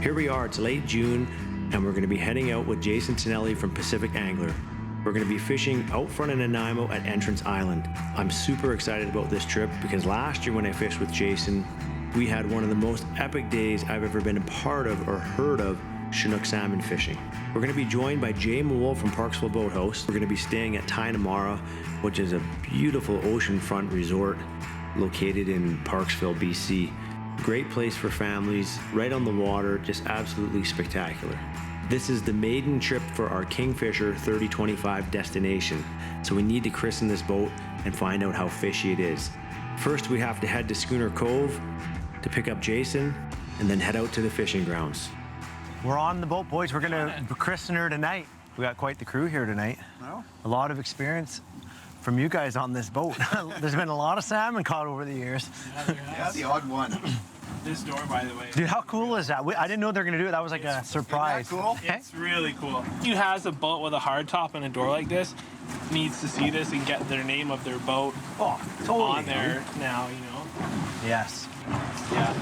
Here we are, it's late June, and we're going to be heading out with Jason Tonelli from Pacific Angler. We're going to be fishing out front in Nanaimo at Entrance Island. I'm super excited about this trip because last year when I fished with Jason, we had one of the most epic days I've ever been a part of or heard of chinook salmon fishing. We're going to be joined by Jay Mohl from Parksville Boathouse. We're going to be staying at Tonelli, which is a beautiful oceanfront resort located in Parksville, BC. Great place for families, right on the water, just absolutely spectacular. This is the maiden trip for our Kingfisher 3025 destination, so we need to christen this boat and find out how fishy it is. First, we have to head to Schooner Cove to pick up Jason and then head out to the fishing grounds. We're on the boat, boys. We're gonna christen her tonight. We got quite the crew here tonight. Well, a lot of experience from you guys on this boat. There's been a lot of salmon caught over the years. Yeah, the odd one. This door, by the way. Dude, how cool is that? I didn't know they were gonna do it. That was like a surprise. Isn't that cool? It's really cool. Who has a boat with a hard top and a door like this needs to see this and get their name of their boat on there now, you know? Yes. Yeah.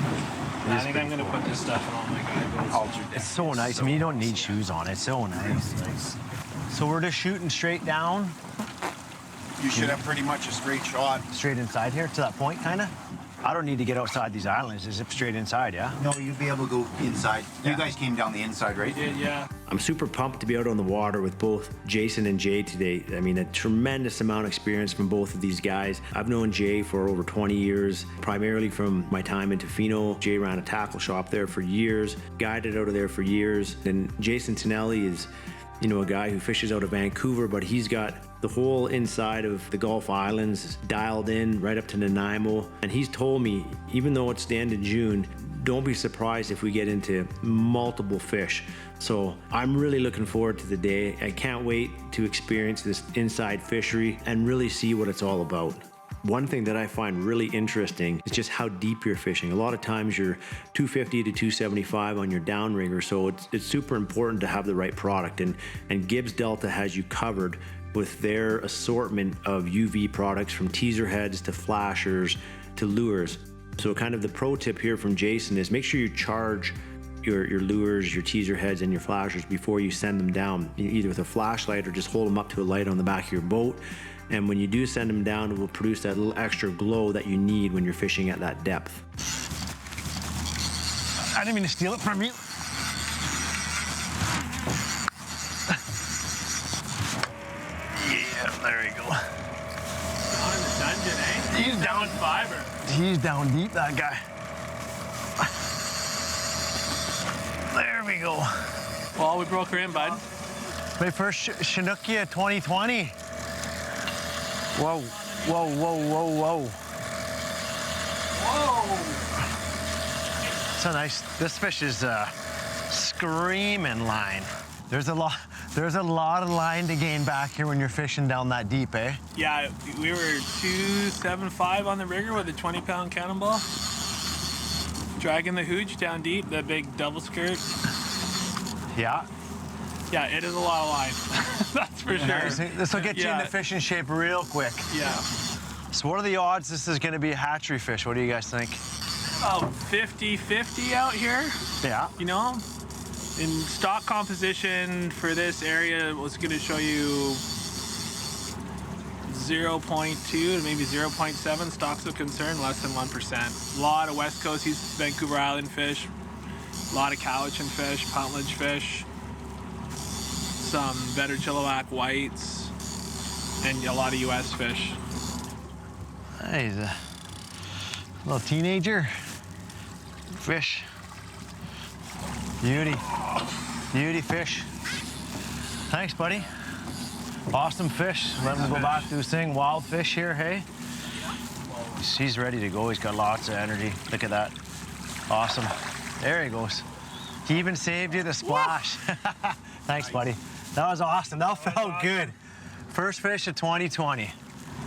I think I'm gonna put this stuff in all my guide boats. It's so nice. I mean, you don't need shoes on. It's so nice. So we're just shooting straight down. You should have pretty much a straight shot. Straight inside here, to that point, kind of? I don't need to get outside these islands. Just zip straight inside, yeah? No, you'd be able to go inside. Yeah. You guys came down the inside, right? Yeah. I'm super pumped to be out on the water with both Jason and Jay today. I mean, a tremendous amount of experience from both of these guys. I've known Jay for over 20 years, primarily from my time in Tofino. Jay ran a tackle shop there for years, guided out of there for years. And Jason Tonelli is, you know, a guy who fishes out of Vancouver, but he's got the whole inside of the Gulf Islands dialed in right up to Nanaimo. And he's told me, even though it's the end of June, don't be surprised if we get into multiple fish. So I'm really looking forward to the day. I can't wait to experience this inside fishery and really see what it's all about. One thing that I find really interesting is just how deep you're fishing. A lot of times you're 250 to 275 on your downrigger, so it's super important to have the right product. And Gibbs Delta has you covered with their assortment of UV products, from teaser heads to flashers to lures. So kind of the pro tip here from Jason is make sure you charge your lures, your teaser heads, and your flashers before you send them down, either with a flashlight or just hold them up to a light on the back of your boat. And when you do send them down, it will produce that little extra glow that you need when you're fishing at that depth. I didn't mean to steal it from you. Yeah, there you go. Down in the dungeon, eh? He's down fiber. He's down deep, that guy. There we go. Well, we broke her in, bud. My first Chinookia 2020. Whoa, whoa, whoa, whoa, whoa. Whoa. So nice. This fish is screaming line. There's a lot of line to gain back here when you're fishing down that deep, eh? Yeah, we were 275 on the rigger with a 20-pound cannonball. Dragging the hooch down deep, that big double skirt. Yeah. Yeah, it is a lot of line. That's for sure. This will get you into fishing shape real quick. Yeah. So what are the odds this is going to be a hatchery fish? What do you guys think? About 50-50 out here. Yeah. You know? In stock composition for this area was going to show you 0.2 to maybe 0.7 stocks of concern, less than 1%. A lot of West Coast, East Vancouver Island fish, a lot of cowichan fish, pountlage fish, some better Chilliwack whites, and a lot of U.S. fish. He's a little teenager fish. Beauty fish. Thanks, buddy. Awesome fish. Let him go back to his thing. Wild fish here, hey? He's ready to go. He's got lots of energy. Look at that. Awesome. There he goes. He even saved you the splash. Thanks, buddy. That was awesome. That felt good. First fish of 2020.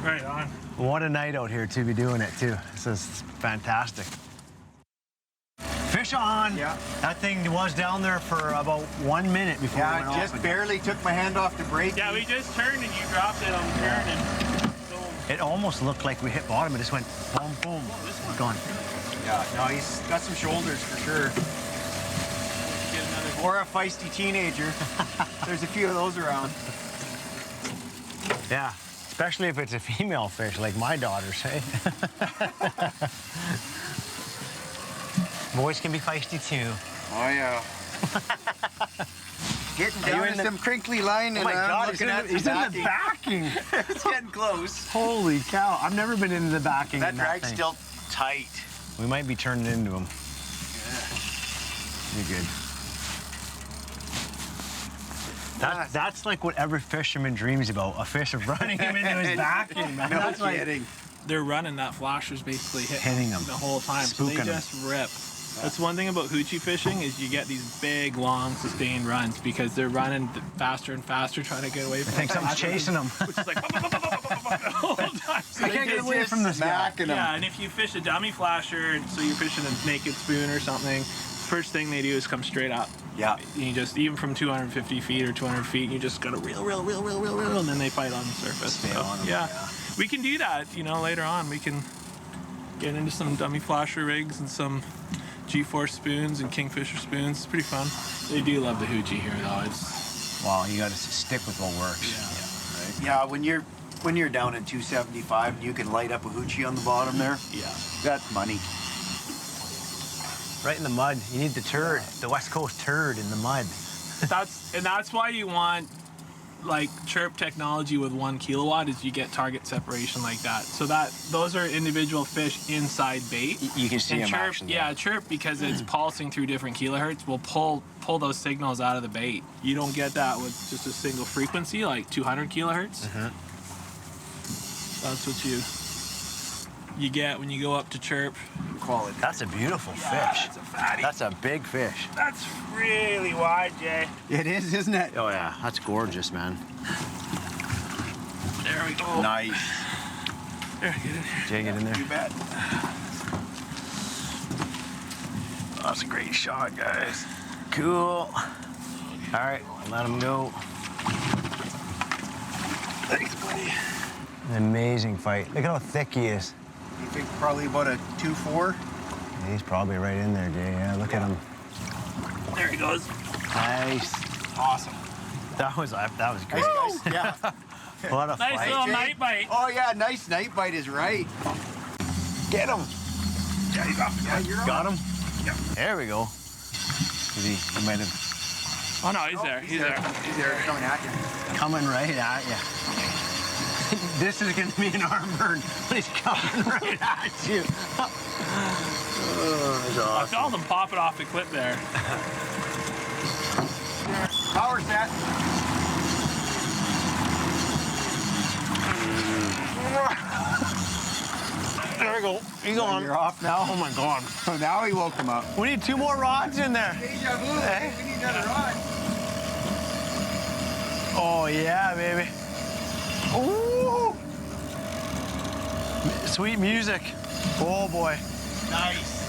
Right on. What a night out here to be doing it, too. This is fantastic. Fish on. Yeah. That thing was down there for about 1 minute before it went off. Yeah, just barely took my hand off the brake. Yeah, we just turned and you dropped it on the turn and boom. It almost looked like we hit bottom. It just went boom, boom. Gone. Yeah, no, he's got some shoulders for sure. Or a feisty teenager. There's a few of those around. Yeah, especially if it's a female fish like my daughters, hey? Boys can be feisty too. Oh, yeah. Getting down to some crinkly line, and I'm looking at he's in the backing. It's getting close. Holy cow, I've never been into the backing. That in drag's thing. still tight. We might be turning into him. Yeah. You're good. That's like what every fisherman dreams about, a fish running him into his backing, man. No That's like, kidding. They're running that flasher's basically Hitting them. the whole time. So they Spooking them. just rip. That's one thing about hoochie fishing is you get these big, long, sustained runs because they're running faster and faster trying to get away from I think something's chasing them. Which is like the whole time. So I can't get away from this guy. yeah, and if you fish a dummy flasher, so you're fishing a naked spoon or something, first thing they do is come straight up. Yeah. You just, even from 250 feet or 200 feet, you just gotta reel, and then they fight on the surface. Stay on 'em, yeah. We can do that, you know, later on. We can get into some dummy flasher rigs and some G-force spoons and kingfisher spoons. It's pretty fun. They do love the hoochie here, though. It's, Well, you gotta stick with what works. Yeah, when you're down at 275 and you can light up a hoochie on the bottom there, yeah. that's money. Right in the mud. You need the turd, the West Coast turd in the mud. That's why you want like chirp technology with 1 kilowatt is you get target separation like that. So those are individual fish inside bait. You can see and them chirp, action there. yeah, chirp because it's pulsing through different kilohertz will pull those signals out of the bait. You don't get that with just a single frequency like 200 kilohertz. That's what you get when you go up to chirp. Quality. That's a beautiful fish. That's a fatty. That's a big fish. That's really wide, Jay. It is, isn't it? Oh yeah, that's gorgeous, man. There we go. Nice. There, get in. Jay, get in there. You bet. That's a great shot, guys. Cool. All right, let him go. Thanks, buddy. An amazing fight. Look at how thick he is. You think probably about a 2.4? He's probably right in there, Jay. Yeah, look at him. There he goes. Nice. Awesome. That was great. Nice, guys. Yeah. What a Nice fight. little Jay. night bite. Oh yeah, nice night bite is right. Get him. Yeah, he's off. Yeah, you're on. Got him? Yep. There we go. He might have Oh no, he's there. He's there. He's there coming at you. coming right at you. This is gonna be an arm burn. He's coming right at you. Oh, that's I awesome. felt him popping off the clip there. Power set. There we go. He's on. You're off now. Oh my God. So now he woke him up. We need 2 more rods in there. Deja vu. Hey. We need another rod. Oh yeah, baby. Ooh. Sweet music. Oh boy. Nice.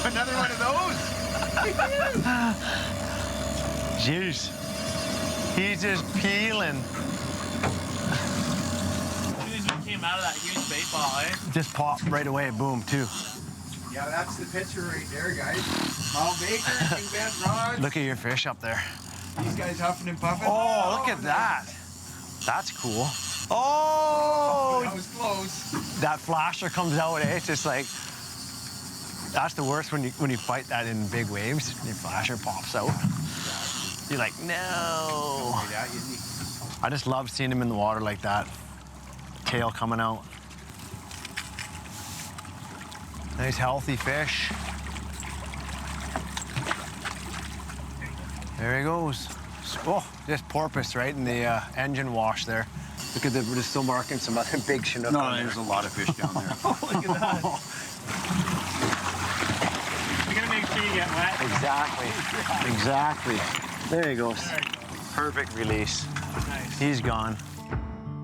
Another one of those. Juice. He's just peeling. As soon as we came out of that huge bait ball, eh? Just popped right away. Boom, too. Yeah, that's the picture right there, guys. Paul Baker, King Bent rods. Look at your fish up there. These guys huffing and puffing. Oh, look at that. That's cool. Oh, That was close. that flasher comes out. Eh? It's just like, that's the worst when you fight that in big waves. Your flasher pops out. You're like, no. Yeah, isn't he? I just love seeing him in the water like that. Tail coming out. Nice healthy fish. There he goes. Oh, just porpoise right in the engine wash there. Look at we're just still marking some other big chinook on there. There's a lot of fish down there. Look at that. We're gonna make sure you get wet. Exactly. Exactly. There he goes. Perfect release. Nice. He's gone.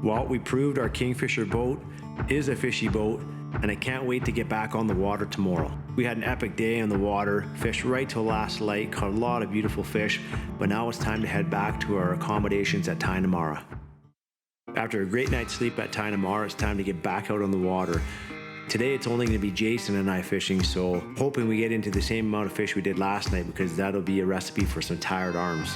Well, we proved our Kingfisher boat is a fishy boat, and I can't wait to get back on the water tomorrow. We had an epic day on the water, fished right till last light, caught a lot of beautiful fish, but now it's time to head back to our accommodations at Tonelli. After a great night's sleep at Tonelli, it's time to get back out on the water. Today it's only going to be Jason and I fishing, so hoping we get into the same amount of fish we did last night, because that'll be a recipe for some tired arms.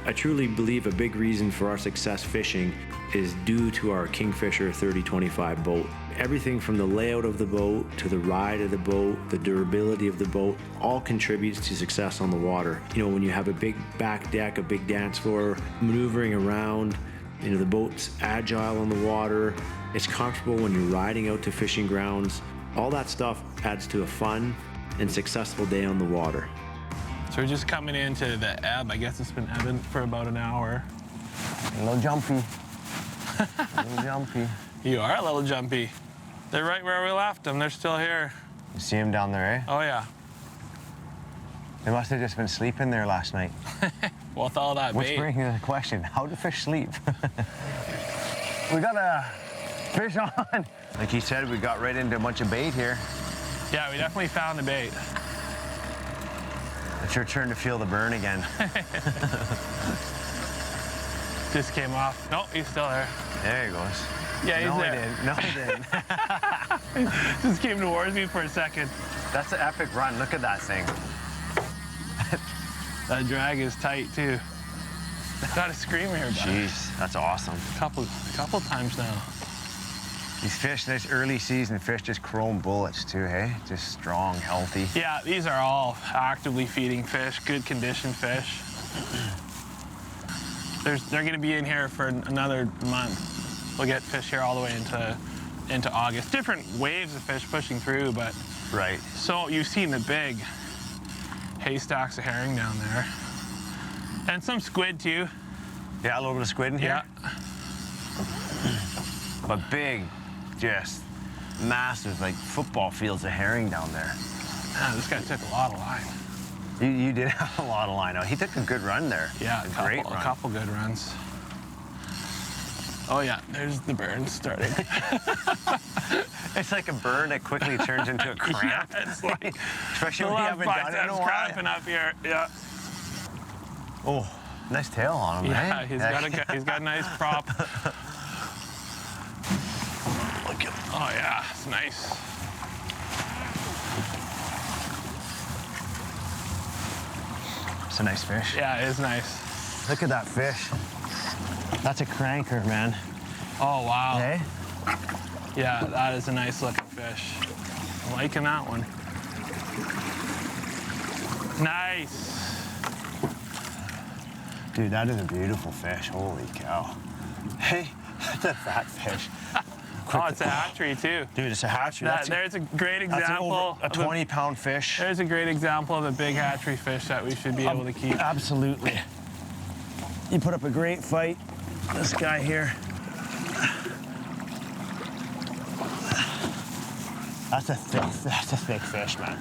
I truly believe a big reason for our success fishing is due to our Kingfisher 3025 boat. Everything from the layout of the boat to the ride of the boat, the durability of the boat, all contributes to success on the water. You know, when you have a big back deck, a big dance floor, maneuvering around, you know, the boat's agile on the water, it's comfortable when you're riding out to fishing grounds. All that stuff adds to a fun and successful day on the water. So we're just coming into the ebb. I guess it's been ebbing for about an hour. A little jumpy. A little jumpy. You are a little jumpy. They're right where we left them. They're still here. You see them down there, eh? Oh, yeah. They must have just been sleeping there last night. Well, with all that Which bait. brings the question, how do fish sleep? We got a fish on. Like he said, we got right into a bunch of bait here. Yeah, we definitely found the bait. It's your turn to feel the burn again. Just came off. Nope, he's still there. There he goes. Yeah, he's No, there. he didn't. No, he didn't. Just came towards me for a second. That's an epic run. Look at that thing. That drag is tight, too. Got a screamer here, guys. Jeez, that's awesome. A couple times now. These fish, this early season fish, just chrome bullets too, hey? Just strong, healthy. Yeah, these are all actively feeding fish, good conditioned fish. They're going to be in here for another month. We'll get fish here all the way into August. Different waves of fish pushing through, but Right. so you've seen the big haystacks of herring down there, and some squid too. Yeah, a little bit of squid in here. Yeah. But big, just massive, like football fields of herring down there. Man, this guy took a lot of line. You did have a lot of line out. He took a good run there. Yeah, a a couple good runs. Oh yeah, there's the burn starting. It's like a burn that quickly turns into a cramp. Yeah, it's like Especially the when you left haven't done it in a bicep's while. cramping up here. Yeah. Oh, nice tail on him, Yeah, eh? he's got a nice prop. Look at Oh yeah, it's nice. It's a nice fish. Yeah, it is nice. Look at that fish. That's a cranker, man. Oh wow. Hey? Yeah, that is a nice looking fish. I'm liking that one. Nice. Dude, that is a beautiful fish. Holy cow. Hey, that's a fat fish. Oh, it's a hatchery too. Dude, it's a hatchery. There's a great That's example. a 20-pound fish. There's a great example of a big hatchery fish that we should be able to keep. Absolutely. You put up a great fight. This guy here. That's a thick fish, man.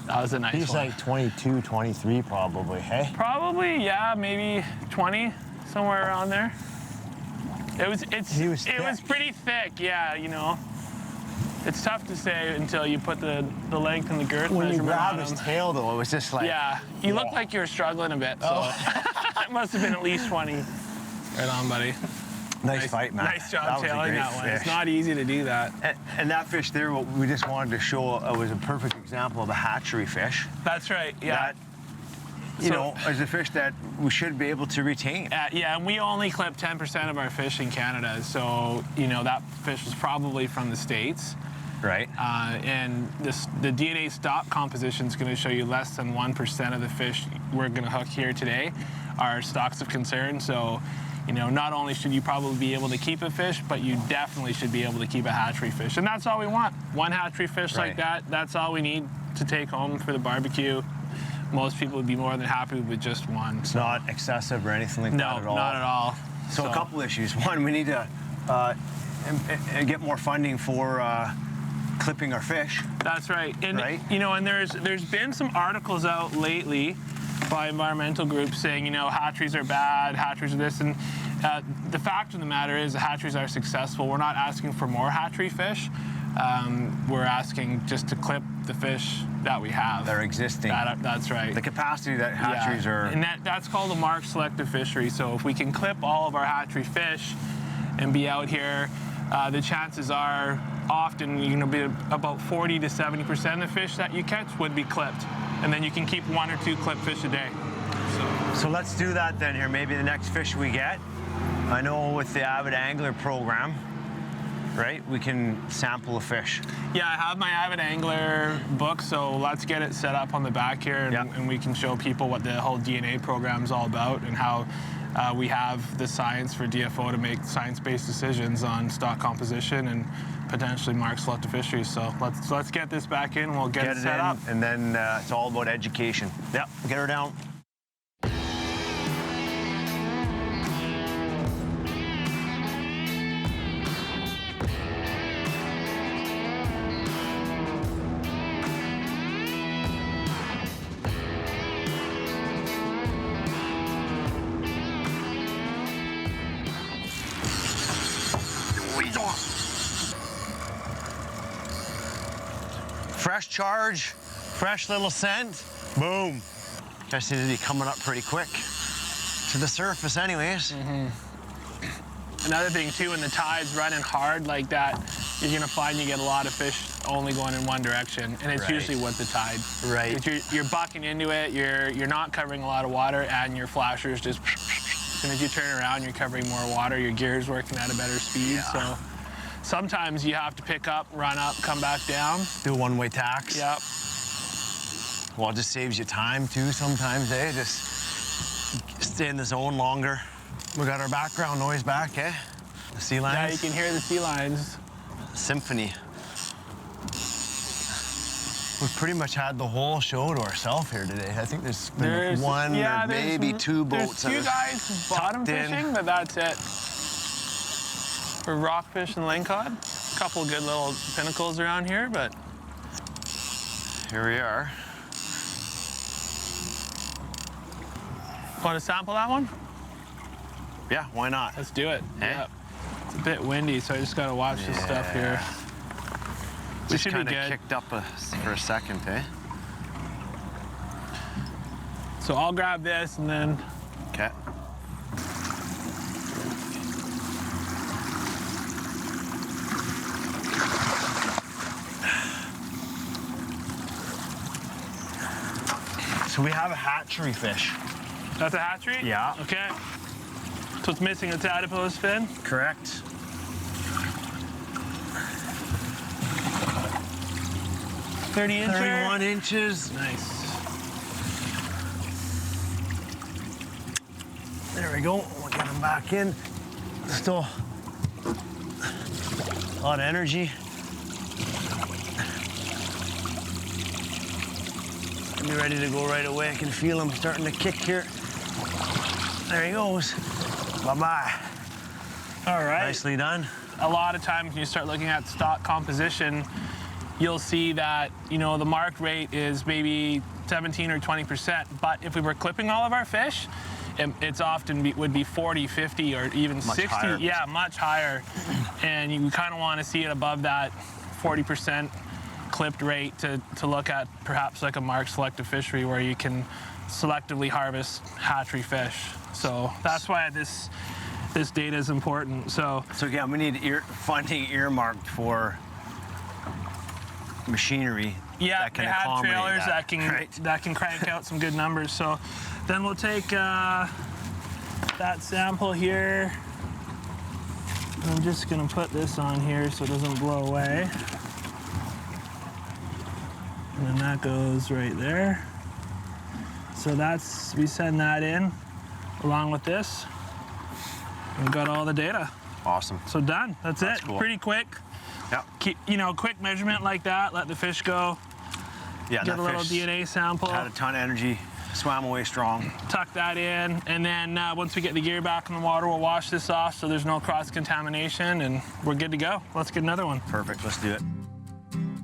That was a nice He's one. like 22, 23 probably, hey? Probably, yeah, maybe 20, somewhere around there. It was pretty thick, yeah, you know. It's tough to say until you put the length and the girth When you measurement grab on his him. tail, though, it was just like... Yeah, you looked like you were struggling a bit, so it must have been at least 20. Right on, buddy. Nice fight, man. Nice job That was a tailing great that one. It's fish. not easy to do that. And that fish there, what we just wanted to show, was a perfect example of a hatchery fish. That's right, yeah. That, you know, is a fish that we should be able to retain. Yeah, and we only clip 10% of our fish in Canada, so, you know, that fish was probably from the States. Right. And the DNA stock composition is going to show you less than 1% of the fish we're going to hook here today are stocks of concern. So, you know, not only should you probably be able to keep a fish, but you definitely should be able to keep a hatchery fish. And that's all we want. One hatchery fish like that, that's all we need to take home for the barbecue. Most people would be more than happy with just one. It's not excessive or anything like that at all. No, not at all. So a couple issues. One, we need to get more funding for clipping our fish. That's right. And Right? you know, and there's been some articles out lately by environmental groups saying, you know, hatcheries are bad, hatcheries are this, and the fact of the matter is the hatcheries are successful. We're not asking for more hatchery fish. We're asking just to clip the fish that we have. They're existing. That's right. The capacity that hatcheries are... And that's called a marked selective fishery. So if we can clip all of our hatchery fish and be out here, the chances are often, you know, be about 40 to 70% of the fish that you catch would be clipped. And then you can keep 1 or 2 clipped fish a day. So let's do that then here. Maybe the next fish we get, I know with the Avid Angler program, right, we can sample a fish. Yeah, I have my Avid Angler book, so let's get it set up on the back here, and we can show people what the whole DNA program is all about and how we have the science for DFO to make science-based decisions on stock composition and potentially mark selective fisheries. So let's get this back in. We'll get it set up, and then it's all about education. Yep, get her down. Fresh charge, fresh little scent, boom. Guys seem to be coming up pretty quick to the surface anyways. Another thing too, when the tide's running hard like that, you're gonna find you get a lot of fish only going in one direction, and it's usually with the tide. Right. You're bucking into it, you're not covering a lot of water, and your flasher's just, as soon as you turn around, you're covering more water, your gear's working at a better speed, so. Sometimes you have to pick up, run up, come back down. Do a one-way tax. Yep. Well, it just saves you time too sometimes, eh? Just stay in the zone longer. We got our background noise back, eh? The sea lions. Yeah, you can hear the sea lions. Symphony. We've pretty much had the whole show to ourselves here today. I think there's been one or maybe 2 boats. There's 2 guys bottom fishing, but that's it. For rockfish and lingcod. A couple good little pinnacles around here, but. Here we are. Want to sample that one? Yeah, why not? Let's do it. Eh? Yep. It's a bit windy, so I just gotta watch this stuff here. Just should be kind of good. kicked up for a second, eh? So I'll grab this and then. Okay. So we have a hatchery fish. That's a hatchery? Yeah. Okay. So it's missing a tadpole fin? Correct. 30 incher? 31 inches. Nice. There we go. We'll get him back in. Still a lot of energy. Be ready to go right away. I can feel him starting to kick here. There he goes. Bye-bye. All right. Nicely done. A lot of times when you start looking at stock composition, you'll see that, you know, the mark rate is maybe 17 or 20%. But if we were clipping all of our fish, it's often would be 40, 50, or even 60. Higher. Yeah, much higher. And you kind of want to see it above that 40% clipped rate to look at perhaps like a mark selective fishery where you can selectively harvest hatchery fish. So that's why this data is important. So again, we need funding earmarked for machinery. Yeah, that can they have accommodate trailers that, that can crank out some good numbers. So then we'll take that sample here. I'm just gonna put this on here so it doesn't blow away. And then that goes right there. So we send that in along with this. We've got all the data. Awesome. So done, that's it. Cool. Pretty quick. Yeah. Keep, quick measurement like that, let the fish go. Yeah, Get a little DNA sample. Had a ton of energy, swam away strong. Tuck that in, and then once we get the gear back in the water, we'll wash this off so there's no cross-contamination, and we're good to go. Let's get another one. Perfect, let's do it.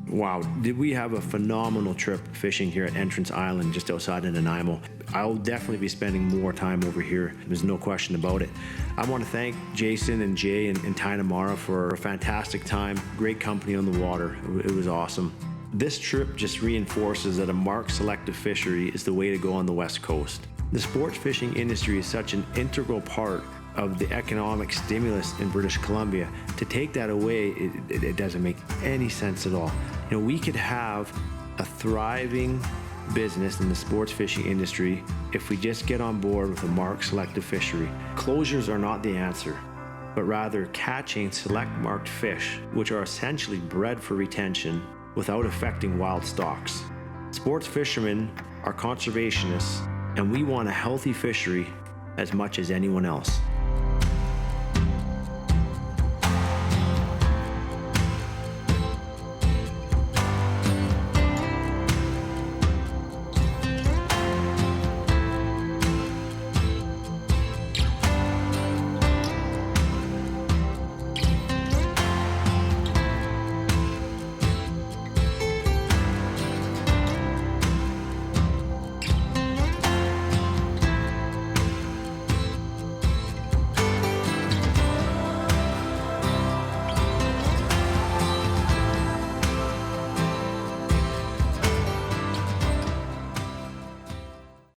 Wow, did we have a phenomenal trip fishing here at Entrance Island just outside of Nanaimo. I'll definitely be spending more time over here. There's no question about it. I want to thank Jason and Jay and Tainamara for a fantastic time. Great company on the water. It was awesome. This trip just reinforces that a marked selective fishery is the way to go on the West Coast. The sports fishing industry is such an integral part of the economic stimulus in British Columbia. To take that away, it doesn't make any sense at all. You know, we could have a thriving business in the sports fishing industry if we just get on board with a marked selective fishery. Closures are not the answer, but rather catching select marked fish, which are essentially bred for retention without affecting wild stocks. Sports fishermen are conservationists, and we want a healthy fishery as much as anyone else.